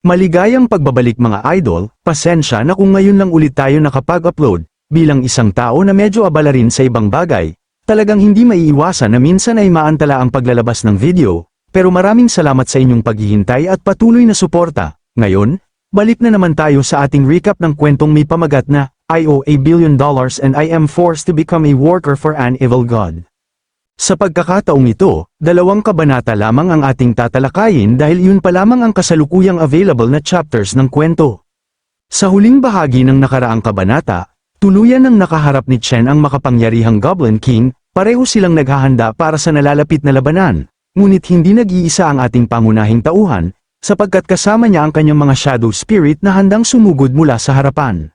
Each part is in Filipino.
Maligayang pagbabalik mga idol, pasensya na kung ngayon lang ulit tayo nakapag-upload, bilang isang tao na medyo abala rin sa ibang bagay, talagang hindi maiiwasan na minsan ay maantala ang paglalabas ng video, pero maraming salamat sa inyong paghihintay at patuloy na suporta. Ngayon, balik na naman tayo sa ating recap ng kwentong may pamagat na, I owe $1 billion and I am forced to become a worker for an evil god. Sa pagkakataong ito, 2 kabanata lamang ang ating tatalakayin dahil yun pa lamang ang kasalukuyang available na chapters ng kwento. Sa huling bahagi ng nakaraang kabanata, tuluyan ng nakaharap ni Chen ang makapangyarihang Goblin King, pareho silang naghahanda para sa nalalapit na labanan, ngunit hindi nag-iisa ang ating pangunahing tauhan, sapagkat kasama niya ang kanyang mga shadow spirit na handang sumugod mula sa harapan.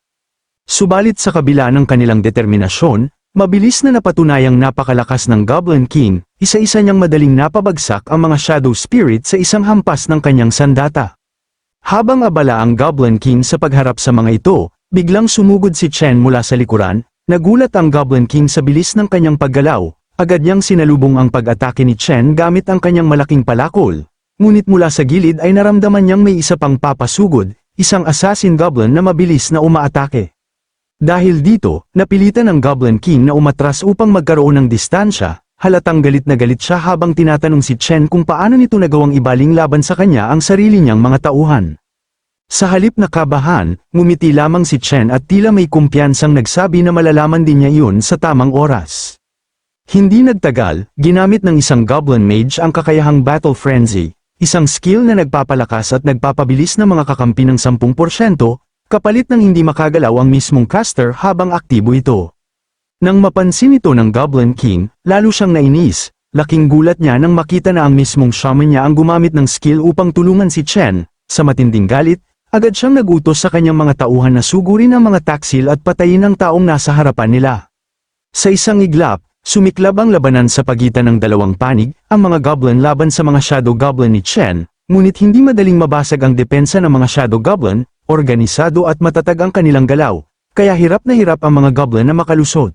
Subalit sa kabila ng kanilang determinasyon, mabilis na napatunayang napakalakas ng Goblin King, isa-isa niyang madaling napabagsak ang mga shadow spirit sa isang hampas ng kanyang sandata. Habang abala ang Goblin King sa pagharap sa mga ito, biglang sumugod si Chen mula sa likuran, nagulat ang Goblin King sa bilis ng kanyang paggalaw, agad niyang sinalubong ang pag-atake ni Chen gamit ang kanyang malaking palakol, ngunit mula sa gilid ay naramdaman niyang may isa pang papasugod, isang assassin goblin na mabilis na umaatake. Dahil dito, napilitan ng Goblin King na umatras upang magkaroon ng distansya, halatang galit na galit siya habang tinatanong si Chen kung paano nito nagawang ibaling laban sa kanya ang sarili niyang mga tauhan. Sa halip na kabahan, ngumiti lamang si Chen at tila may kumpiyansang nagsabi na malalaman din niya iyon sa tamang oras. Hindi nagtagal, ginamit ng isang Goblin Mage ang kakayahang Battle Frenzy, isang skill na nagpapalakas at nagpapabilis ng mga kakampi ng 10%, kapalit ng hindi makagalaw ang mismong caster habang aktibo ito. Nang mapansin ito ng Goblin King, lalo siyang nainis, laking gulat niya nang makita na ang mismong shaman niya ang gumamit ng skill upang tulungan si Chen. Sa matinding galit, agad siyang nagutos sa kanyang mga tauhan na sugurin ang mga taksil at patayin ang taong nasa harapan nila. Sa isang iglap, sumiklab ang labanan sa pagitan ng dalawang panig, ang mga goblin laban sa mga shadow goblin ni Chen, ngunit hindi madaling mabasag ang depensa ng mga shadow goblin, organisado at matatag ang kanilang galaw, kaya hirap na hirap ang mga goblin na makalusot.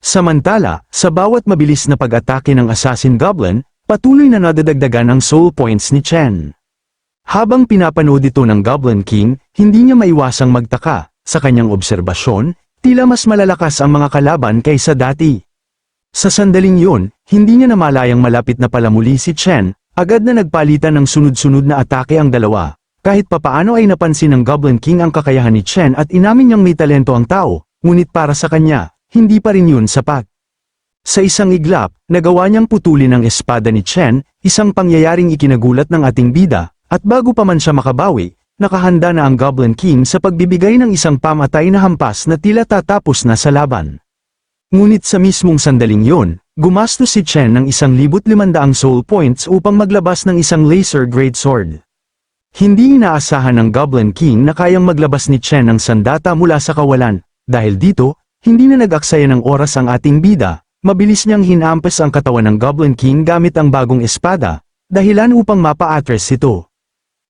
Samantala, sa bawat mabilis na pag-atake ng assassin goblin, patuloy na nadadagdagan ang soul points ni Chen. Habang pinapanood ito ng Goblin King, hindi niya maiwasang magtaka, sa kanyang obserbasyon, tila mas malalakas ang mga kalaban kaysa dati. Sa sandaling yun, hindi niya namalayang malapit na pala muli si Chen, agad na nagpalitan ng sunod-sunod na atake ang dalawa. Kahit papaano ay napansin ng Goblin King ang kakayahan ni Chen at inamin niyang may talento ang tao, ngunit para sa kanya, hindi pa rin yun sapat. Sa isang iglap, nagawa niyang putulin ang espada ni Chen, isang pangyayaring ikinagulat ng ating bida, at bago pa man siya makabawi, nakahanda na ang Goblin King sa pagbibigay ng isang pamatay na hampas na tila tatapos na sa laban. Ngunit sa mismong sandaling yun, gumastos si Chen ng 1,500 soul points upang maglabas ng isang laser great sword. Hindi inaasahan ng Goblin King na kayang maglabas ni Chen ng sandata mula sa kawalan, dahil dito, hindi na nag-aksaya ng oras ang ating bida, mabilis niyang hinampas ang katawan ng Goblin King gamit ang bagong espada, dahilan upang mapa-address ito.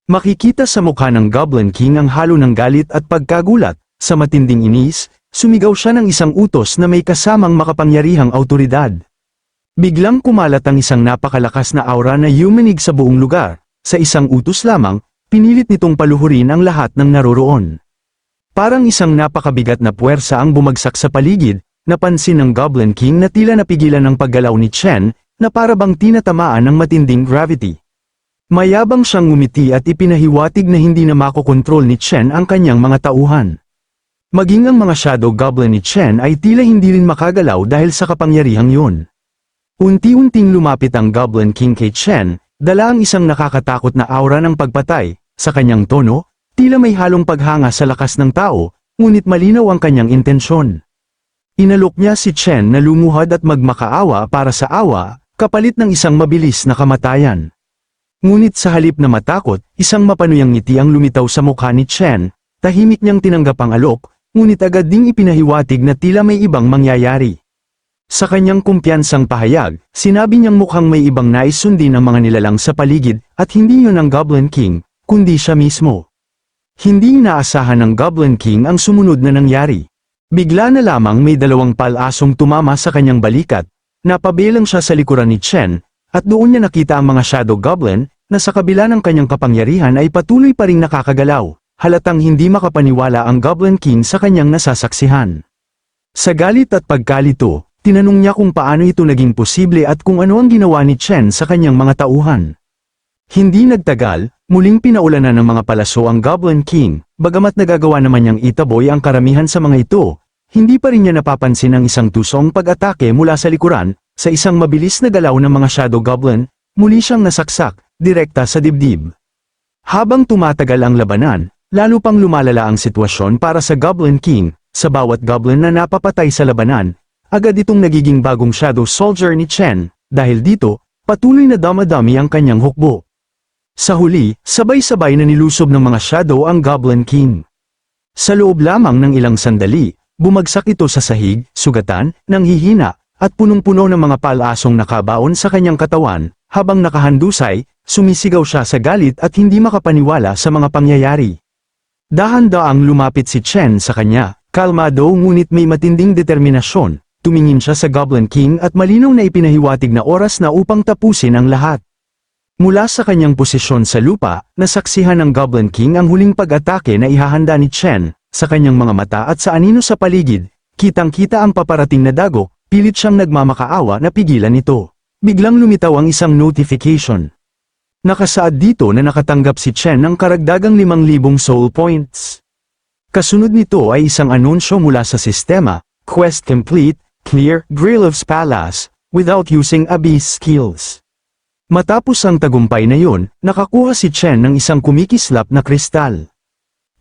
Makikita sa mukha ng Goblin King ang halo ng galit at pagkagulat, sa matinding inis, sumigaw siya ng isang utos na may kasamang makapangyarihang awtoridad. Biglang kumalat ang isang napakalakas na aura na yumanig sa buong lugar, sa isang utos lamang, pinilit nitong paluhurin ang lahat ng naroroon. Parang isang napakabigat na puwersa ang bumagsak sa paligid, napansin ng Goblin King na tila napigilan ang paggalaw ni Chen, na para bang tinatamaan ng matinding gravity. Mayabang siyang ngumiti at ipinahiwatig na hindi na makokontrol ni Chen ang kanyang mga tauhan. Maging ang mga shadow goblin ni Chen ay tila hindi rin makagalaw dahil sa kapangyarihang yun. Unti-unting lumapit ang Goblin King kay Chen, dala ang isang nakakatakot na aura ng pagpatay, sa kanyang tono, tila may halong paghanga sa lakas ng tao, ngunit malinaw ang kanyang intensyon. Inalok niya si Chen na lumuhad at magmakaawa para sa awa, kapalit ng isang mabilis na kamatayan. Ngunit sa halip na matakot, isang mapanuyang ngiti ang lumitaw sa mukha ni Chen, tahimik niyang tinanggap ang alok, ngunit agad ding ipinahiwatig na tila may ibang mangyayari. Sa kanyang kumpiyansang pahayag, sinabi niyang mukhang may ibang nais sundin ang mga nilalang sa paligid, at hindi yun ang Goblin King, kundi siya mismo. Hindi inaasahan ng Goblin King ang sumunod na nangyari. Bigla na lamang may 2 palasong tumama sa kanyang balikat, napabilang siya sa likuran ni Chen, at doon niya nakita ang mga shadow goblin, na sa kabila ng kanyang kapangyarihan ay patuloy pa ring nakakagalaw, halatang hindi makapaniwala ang Goblin King sa kanyang nasasaksihan. Sa galit at pagkalito, tinanong niya kung paano ito naging posible at kung ano ang ginawa ni Chen sa kanyang mga tauhan. Hindi nagtagal, muling pinaulanan ng mga palaso ang Goblin King, bagamat nagagawa naman niyang itaboy ang karamihan sa mga ito, hindi pa rin niya napapansin ang isang tusong pag-atake mula sa likuran, sa isang mabilis na galaw ng mga Shadow Goblin, muli siyang nasaksak, direkta sa dibdib. Habang tumatagal ang labanan, lalo pang lumalala ang sitwasyon para sa Goblin King, sa bawat goblin na napapatay sa labanan, agad itong nagiging bagong Shadow Soldier ni Chen, dahil dito, patuloy na damadami ang kanyang hukbo. Sa huli, sabay-sabay na nilusob ng mga Shadow ang Goblin King. Sa loob lamang ng ilang sandali, bumagsak ito sa sahig, sugatan, nanghihina, at punong-puno ng mga palasong nakabaon sa kanyang katawan, habang nakahandusay, sumisigaw siya sa galit at hindi makapaniwala sa mga pangyayari. Dahan-daang lumapit si Chen sa kanya, kalmado ngunit may matinding determinasyon, tumingin siya sa Goblin King at malinaw na ipinahiwatig na oras na upang tapusin ang lahat. Mula sa kanyang posisyon sa lupa, nasaksihan ng Goblin King ang huling pag-atake na ihahanda ni Chen. Sa kanyang mga mata at sa anino sa paligid, kitang-kita ang paparating na dagok, pilit siyang nagmamakaawa na pigilan ito. Biglang lumitaw ang isang notification. Nakasaad dito na nakatanggap si Chen ng karagdagang 5,000 soul points. Kasunod nito ay isang anunsyo mula sa sistema, Quest complete, clear Grilev's Palace, without using Abyss skills. Matapos ang tagumpay na yun, nakakuha si Chen ng isang kumikislap na kristal.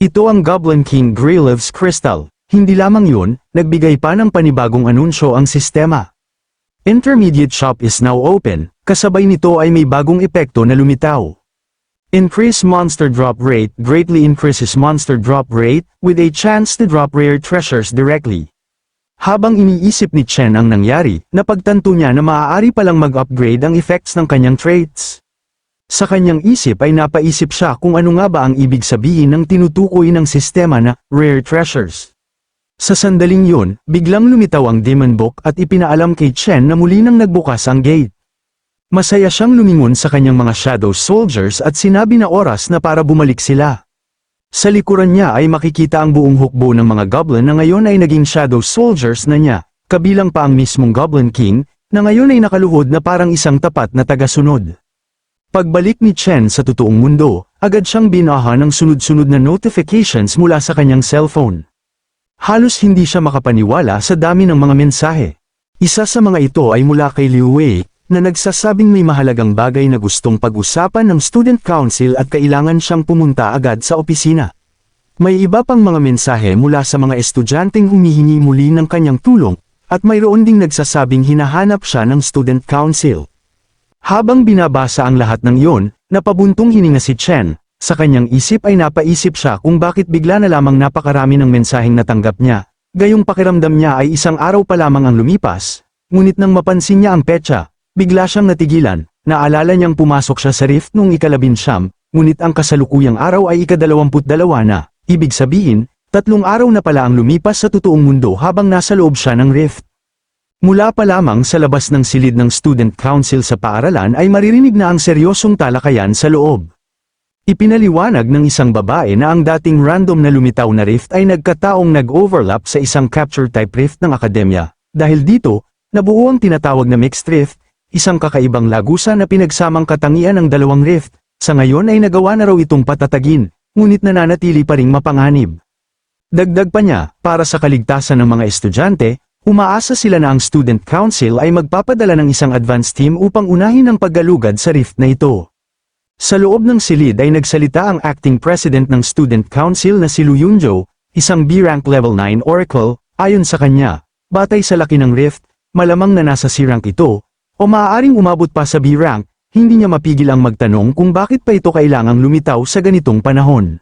Ito ang Goblin King Grilev's Crystal. Hindi lamang yun, nagbigay pa ng panibagong anunsyo ang sistema. Intermediate shop is now open, kasabay nito ay may bagong epekto na lumitaw. Increase monster drop rate greatly increases monster drop rate, with a chance to drop rare treasures directly. Habang iniisip ni Chen ang nangyari, napagtanto niya na maaari palang mag-upgrade ang effects ng kanyang traits. Sa kanyang isip ay napaisip siya kung ano nga ba ang ibig sabihin ng tinutukoy ng sistema na rare treasures. Sa sandaling yun, biglang lumitaw ang Demon Book at ipinaalam kay Chen na muli nang nagbukas ang gate. Masaya siyang lumingon sa kanyang mga Shadow Soldiers at sinabi na oras na para bumalik sila. Sa likuran niya ay makikita ang buong hukbo ng mga Goblin na ngayon ay naging Shadow Soldiers na niya, kabilang pa ang mismong Goblin King, na ngayon ay nakaluhod na parang isang tapat na tagasunod. Pagbalik ni Chen sa totoong mundo, agad siyang binaha ng sunod-sunod na notifications mula sa kanyang cellphone. Halos hindi siya makapaniwala sa dami ng mga mensahe. Isa sa mga ito ay mula kay Liu Wei, na nagsasabing may mahalagang bagay na gustong pag-usapan ng Student Council at kailangan siyang pumunta agad sa opisina. May iba pang mga mensahe mula sa mga estudyanteng humihingi muli ng kanyang tulong, at mayroon ding nagsasabing hinahanap siya ng Student Council. Habang binabasa ang lahat ng iyon, napabuntong hininga si Chen. Sa kanyang isip ay napaisip siya kung bakit bigla na lamang napakarami ng mensaheng natanggap niya. Gayong pakiramdam niya ay isang araw pa lamang ang lumipas, ngunit nang mapansin niya ang petsa, bigla siyang natigilan. Naalala niyang pumasok siya sa rift noong ika-19, ngunit ang kasalukuyang araw ay ika-22 na. Ibig sabihin, 3 araw na pala ang lumipas sa totoong mundo habang nasa loob siya ng rift. Mula pa lamang sa labas ng silid ng Student Council sa paaralan ay maririnig na ang seryosong talakayan sa loob. Ipinaliwanag ng isang babae na ang dating random na lumitaw na rift ay nagkataong nag-overlap sa isang capture-type rift ng akademya. Dahil dito, nabuo ang tinatawag na mixed rift, isang kakaibang lagusan na pinagsamang katangian ng dalawang rift. Sa ngayon ay nagawa na raw itong patatagin, ngunit nananatili pa ring mapanganib. Dagdag pa niya, para sa kaligtasan ng mga estudyante, umaasa sila na ang Student Council ay magpapadala ng isang advance team upang unahin ang paggalugad sa rift na ito. Sa loob ng silid ay nagsalita ang acting president ng Student Council na si Lu Yunzhou, isang B-rank level 9 oracle. Ayon sa kanya, batay sa laki ng rift, malamang na nasa C-rank ito, o maaaring umabot pa sa B-rank, hindi niya mapigil ang magtanong kung bakit pa ito kailangang lumitaw sa ganitong panahon.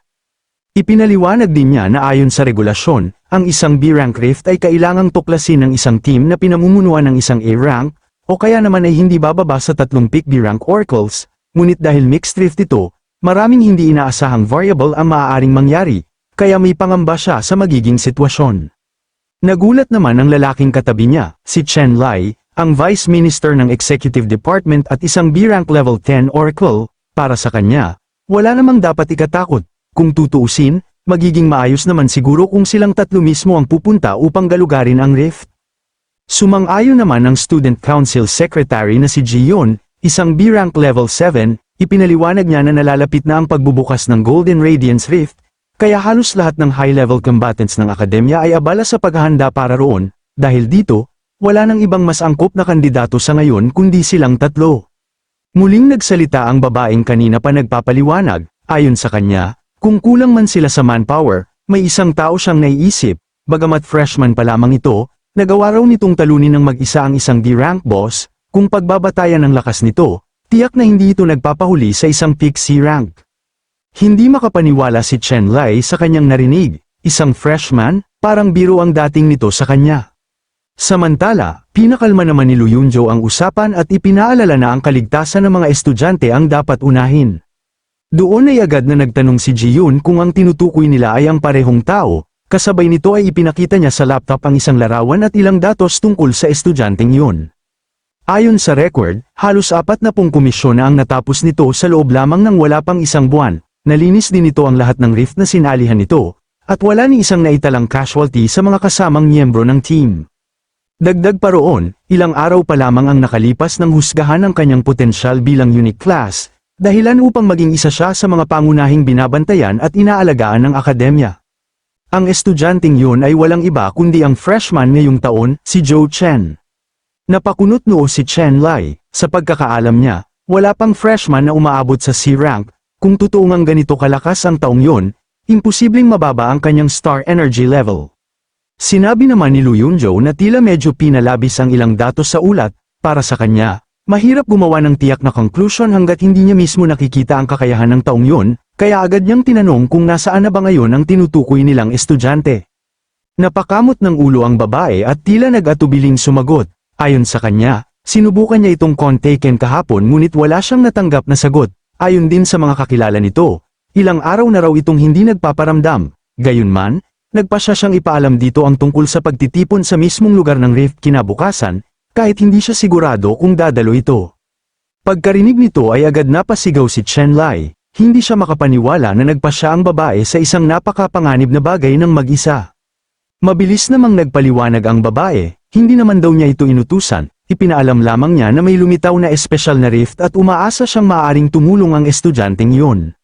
Ipinaliwanag din niya na ayon sa regulasyon, ang isang B-rank rift ay kailangang tuklasin ng isang team na pinamumunuan ng isang A-rank, o kaya naman ay hindi bababa sa 3 peak B-rank oracles, ngunit dahil mixed rift ito, maraming hindi inaasahang variable ang maaaring mangyari, kaya may pangamba siya sa magiging sitwasyon. Nagulat naman ang lalaking katabi niya, si Chen Lai, ang Vice Minister ng Executive Department at isang B-rank level 10 oracle. para sa kanya, wala namang dapat ikatakot. Kung tutuusin, magiging maayos naman siguro kung silang tatlo mismo ang pupunta upang galugarin ang rift. Sumang-ayon naman ang Student Council Secretary na si Jiyon, isang B-rank level 7, ipinaliwanag niya na nalalapit na ang pagbubukas ng Golden Radiance Rift, kaya halos lahat ng high-level combatants ng akademya ay abala sa paghahanda para roon, dahil dito, wala nang ibang mas angkop na kandidato sa ngayon kundi silang tatlo. Muling nagsalita ang babaeng kanina pa nagpapaliwanag, ayon sa kanya, kung kulang man sila sa manpower, may isang tao siyang naiisip, bagamat freshman pa lamang ito, nagawa raw nitong talunin ng mag-isa ang isang D-rank boss, kung pagbabatayan ng lakas nito, tiyak na hindi ito nagpapahuli sa isang peak C rank. Hindi makapaniwala si Chen Lai sa kanyang narinig, isang freshman, parang biro ang dating nito sa kanya. Samantala, pinakalma naman ni Lu Yunzhou ang usapan at ipinaalala na ang kaligtasan ng mga estudyante ang dapat unahin. Doon ay agad na nagtanong si Jiyun kung ang tinutukoy nila ay ang parehong tao, kasabay nito ay ipinakita niya sa laptop ang isang larawan at ilang datos tungkol sa estudyanteng yun. Ayon sa record, halos 40 komisyon na ang natapos nito sa loob lamang ng wala pang isang buwan, nalinis din nito ang lahat ng rift na sinalihan nito, at wala ni isang naitalang casualty sa mga kasamang miyembro ng team. Dagdag pa roon, ilang araw pa lamang ang nakalipas ng husgahan ng kanyang potensyal bilang unique class, dahilan upang maging isa siya sa mga pangunahing binabantayan at inaalagaan ng akademya. Ang estudyanteng yun ay walang iba kundi ang freshman ngayong taon, si Zhou Chen. Napakunot noo si Chen Lai, sa pagkakaalam niya, wala pang freshman na umaabot sa C rank, kung totoo ngang ganito kalakas ang taong yun, imposibleng mababa ang kanyang star energy level. Sinabi naman ni Lu Yunzhou na tila medyo pinalabis ang ilang datos sa ulat, para sa kanya, mahirap gumawa ng tiyak na conclusion hanggat hindi niya mismo nakikita ang kakayahan ng taong yun, kaya agad niyang tinanong kung nasaan na ba ngayon ang tinutukoy nilang estudyante. Napakamot ng ulo ang babae at tila nag-atubiling sumagot. Ayon sa kanya, sinubukan niya itong kontaken kahapon ngunit wala siyang natanggap na sagot. Ayon din sa mga kakilala nito, ilang araw na raw itong hindi nagpaparamdam. Gayunman, nagpasya siyang ipaalam dito ang tungkol sa pagtitipon sa mismong lugar ng rift kinabukasan, kahit hindi siya sigurado kung dadalo ito. Pagkarinig nito ay agad napasigaw si Chen Lai. Hindi siya makapaniwala na nagpasya ang babae sa isang napakapanganib na bagay ng mag-isa. Mabilis namang nagpaliwanag ang babae, hindi naman daw niya ito inutusan, ipinaalam lamang niya na may lumitaw na espesyal na rift at umaasa siyang maaaring tumulong ang estudyanteng yun.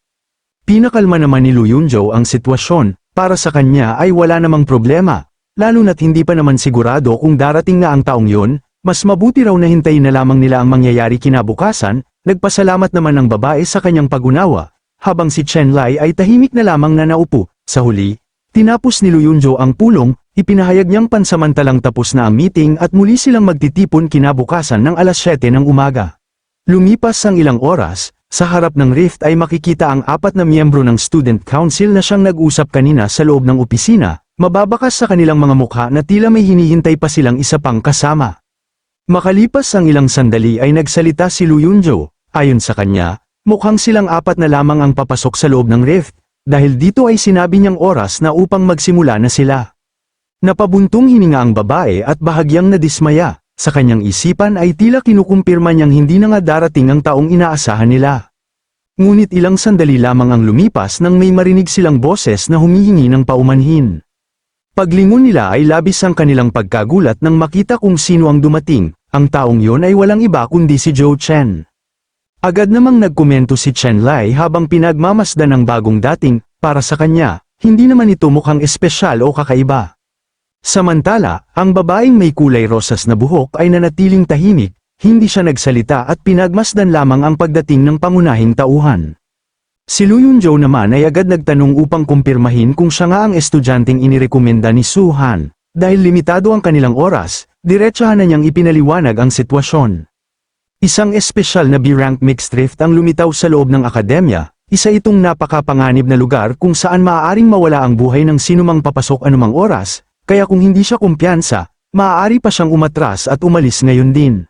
Pinakalma naman ni Lu Yunzhou ang sitwasyon, para sa kanya ay wala namang problema, lalo na't hindi pa naman sigurado kung darating na ang taong yun, mas mabuti raw na hintayin na lamang nila ang mangyayari kinabukasan. Nagpasalamat naman ang babae sa kanyang pag-unawa, habang si Chen Lai ay tahimik na lamang na naupo. Sa huli, tinapos ni Lu Yunzhou ang pulong, ipinahayag niyang pansamantalang tapos na ang meeting at muli silang magtitipon kinabukasan ng alas 7 ng umaga. Lumipas ang ilang oras, sa harap ng rift ay makikita ang 4 na miyembro ng Student Council na siyang nag-usap kanina sa loob ng opisina, mababakas sa kanilang mga mukha na tila may hinihintay pa silang isa pang kasama. Makalipas ang ilang sandali ay nagsalita si Lu Yunzhou. Ayon sa kanya, mukhang silang 4 na lamang ang papasok sa loob ng rift, dahil dito ay sinabi niyang oras na upang magsimula na sila. Napabuntong hininga ang babae at bahagyang nadismaya, sa kanyang isipan ay tila kinukumpirma niyang hindi na nga darating ang taong inaasahan nila. Ngunit ilang sandali lamang ang lumipas nang may marinig silang boses na humihingi ng paumanhin. Paglingon nila ay labis ang kanilang pagkagulat nang makita kung sino ang dumating, ang taong yon ay walang iba kundi si Zhou Chen. Agad namang nagkomento si Chen Lai habang pinagmamasdan ang bagong dating, para sa kanya, hindi naman ito mukhang espesyal o kakaiba. Samantala, ang babaeng may kulay rosas na buhok ay nanatiling tahimik, hindi siya nagsalita at pinagmasdan lamang ang pagdating ng pangunahing tauhan. Si Lu Yunzhou naman ay agad nagtanong upang kumpirmahin kung siya nga ang estudyanteng inirekomenda ni Su Han. Dahil limitado ang kanilang oras, diretsahan na niyang ipinaliwanag ang sitwasyon. Isang espesyal na B-rank mixed rift ang lumitaw sa loob ng akademya, isa itong napakapanganib na lugar kung saan maaaring mawala ang buhay ng sinumang papasok anumang oras, kaya kung hindi siya kumpiyansa, maaari pa siyang umatras at umalis ngayon din.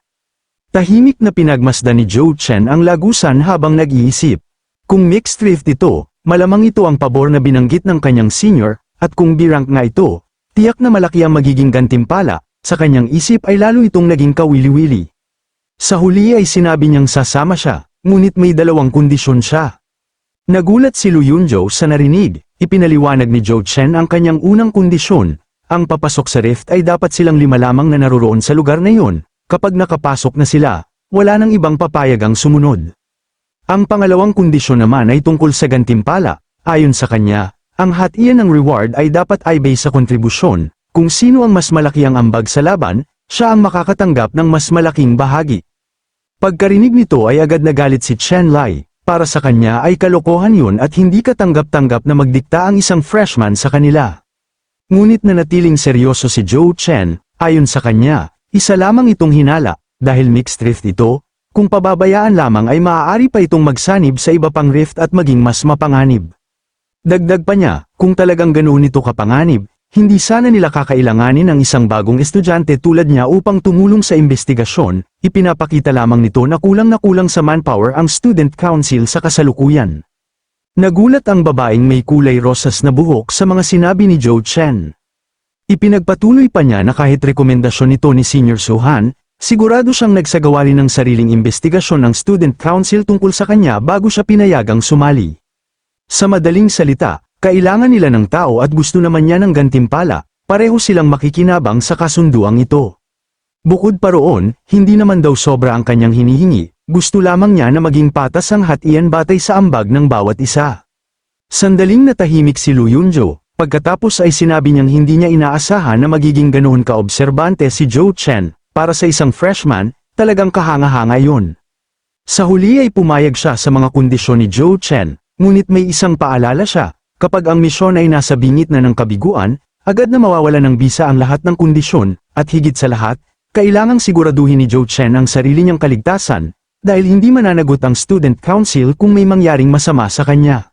Tahimik na pinagmasdan ni Zhou Chen ang lagusan habang nag-iisip. Kung mixed rift ito, malamang ito ang pabor na binanggit ng kanyang senior, at kung B-rank nga ito, tiyak na malaki ang magiging gantimpala, sa kanyang isip ay lalo itong naging kawili-wili. Sa huli ay sinabi niyang sasama siya, ngunit may dalawang kondisyon siya. Nagulat si Lu Yunjo sa narinig, ipinaliwanag ni Zhou Chen ang kanyang unang kondisyon, ang papasok sa rift ay dapat silang 5 lamang na naroroon sa lugar na iyon, kapag nakapasok na sila, wala nang ibang papayagang sumunod. Ang pangalawang kondisyon naman ay tungkol sa gantimpala, ayon sa kanya, ang hatian ng reward ay dapat ay base sa kontribusyon, kung sino ang mas malaki ang ambag sa laban, siya ang makakatanggap ng mas malaking bahagi. Pagkarinig nito ay agad nagalit si Chen Lai, para sa kanya ay kalokohan yun at hindi katanggap-tanggap na magdikta ang isang freshman sa kanila. Ngunit nanatiling seryoso si Zhou Chen, ayon sa kanya, isa lamang itong hinala, dahil mixed rift ito, kung pababayaan lamang ay maaari pa itong magsanib sa iba pang rift at maging mas mapanganib. Dagdag pa niya, kung talagang ganoon ito kapanganib, hindi sana nila kakailanganin ang isang bagong estudyante tulad niya upang tumulong sa investigasyon, ipinapakita lamang nito na kulang sa manpower ang student council sa kasalukuyan. Nagulat ang babaeng may kulay rosas na buhok sa mga sinabi ni Zhou Chen. Ipinagpatuloy pa niya na kahit rekomendasyon nito ni Senior Suhan, sigurado siyang nagsagawa rin ng sariling investigasyon ng student council tungkol sa kanya bago siya pinayagang sumali. Sa madaling salita, kailangan nila ng tao at gusto naman niya ng gantimpala, pareho silang makikinabang sa kasunduang ito. Bukod pa roon, hindi naman daw sobra ang kanyang hinihingi, gusto lamang niya na maging patas ang hatian batay sa ambag ng bawat isa. Sandaling natahimik si Lu Yunjo, pagkatapos ay sinabi niyang hindi niya inaasahan na magiging ganoon ka-obserbante si Zhou Chen, para sa isang freshman, talagang kahanga-hanga yun. Sa huli ay pumayag siya sa mga kondisyon ni Zhou Chen, ngunit may isang paalala siya. Kapag ang misyon ay nasa bingit na ng kabiguan, agad na mawawala ng bisa ang lahat ng kondisyon, at higit sa lahat, kailangang siguraduhin ni Zhou Chen ang sarili niyang kaligtasan, dahil hindi mananagot ang student council kung may mangyaring masama sa kanya.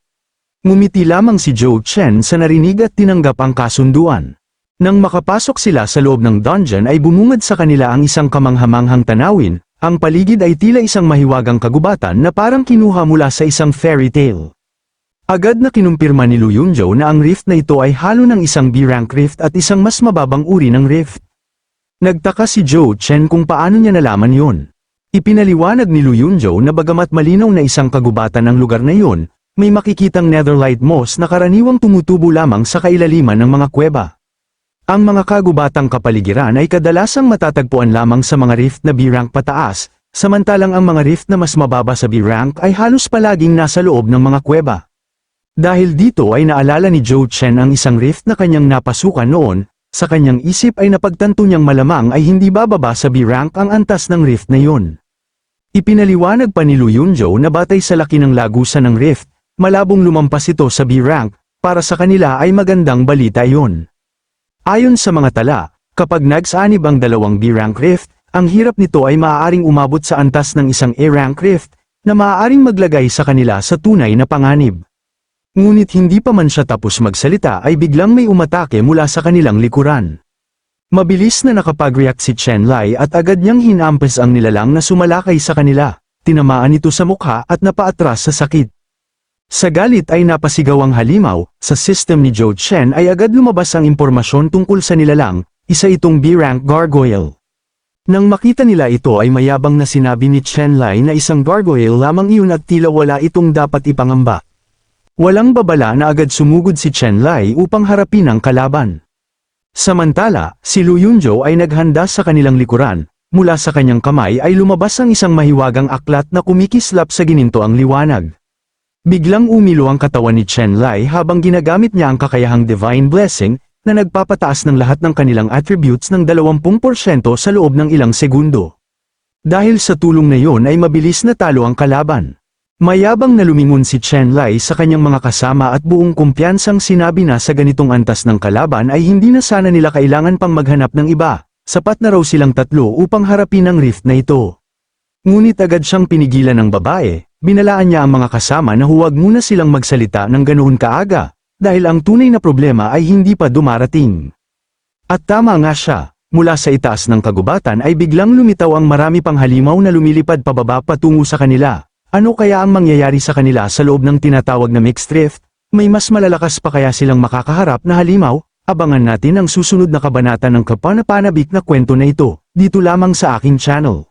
Ngumiti lamang si Zhou Chen sa narinig at tinanggap ang kasunduan. Nang makapasok sila sa loob ng dungeon ay bumungad sa kanila ang isang kamanghamanghang tanawin, ang paligid ay tila isang mahiwagang kagubatan na parang kinuha mula sa isang fairy tale. Agad na kinumpirma ni Lu Yunjo na ang rift na ito ay halo ng isang B-rank rift at isang mas mababang uri ng rift. Nagtaka si Zhou Chen kung paano niya nalaman yun. Ipinaliwanag ni Lu Yunjo na bagamat malinaw na isang kagubatan ang lugar na yun, may makikitang netherite moss na karaniwang tumutubo lamang sa kailaliman ng mga kuweba. Ang mga kagubatang kapaligiran ay kadalasang matatagpuan lamang sa mga rift na B-rank pataas, samantalang ang mga rift na mas mababa sa B-rank ay halos palaging nasa loob ng mga kuweba. Dahil dito ay naalala ni Zhou Chen ang isang rift na kanyang napasukan noon, sa kanyang isip ay napagtanto niyang malamang ay hindi bababa sa B-rank ang antas ng rift na yun. Ipinaliwanag pa ni Lu Yunjo na batay sa laki ng lagusan ng rift, malabong lumampas ito sa B-rank, para sa kanila ay magandang balita yun. Ayon sa mga tala, kapag nagsanib ang dalawang B-rank rift, ang hirap nito ay maaaring umabot sa antas ng isang A-rank rift, na maaaring maglagay sa kanila sa tunay na panganib. Ngunit hindi pa man siya tapos magsalita ay biglang may umatake mula sa kanilang likuran. Mabilis na nakapag-react si Chen Lai at agad niyang hinampas ang nilalang na sumalakay sa kanila, tinamaan ito sa mukha at napaatras sa sakit. Sa galit ay napasigaw ang halimaw, sa system ni Zhou Chen ay agad lumabas ang impormasyon tungkol sa nilalang, isa itong B-rank gargoyle. Nang makita nila ito ay mayabang na sinabi ni Chen Lai na isang gargoyle lamang iyon at tila wala itong dapat ipangamba. Walang babala na agad sumugod si Chen Lai upang harapin ang kalaban. Samantala, si Lu Yunjo ay naghanda sa kanilang likuran, mula sa kanyang kamay ay lumabas ang isang mahiwagang aklat na kumikislap sa gininto ang liwanag. Biglang umilo ang katawan ni Chen Lai habang ginagamit niya ang kakayahang Divine Blessing, na nagpapataas ng lahat ng kanilang attributes ng 20% sa loob ng ilang segundo. Dahil sa tulong na yon ay mabilis na talo ang kalaban. Mayabang na lumingon si Chen Lai sa kanyang mga kasama at buong kumpiyansang sinabi na sa ganitong antas ng kalaban ay hindi na sana nila kailangan pang maghanap ng iba, sapat na raw silang tatlo upang harapin ang rift na ito. Ngunit agad siyang pinigilan ng babae, binalaan niya ang mga kasama na huwag muna silang magsalita ng ganoon kaaga, dahil ang tunay na problema ay hindi pa dumarating. At tama nga siya, mula sa itaas ng kagubatan ay biglang lumitaw ang marami pang halimaw na lumilipad pababa patungo sa kanila. Ano kaya ang mangyayari sa kanila sa loob ng tinatawag na mixed rift? May mas malalakas pa kaya silang makakaharap na halimaw? Abangan natin ang susunod na kabanata ng kapanapanabik na kwento na ito, dito lamang sa aking channel.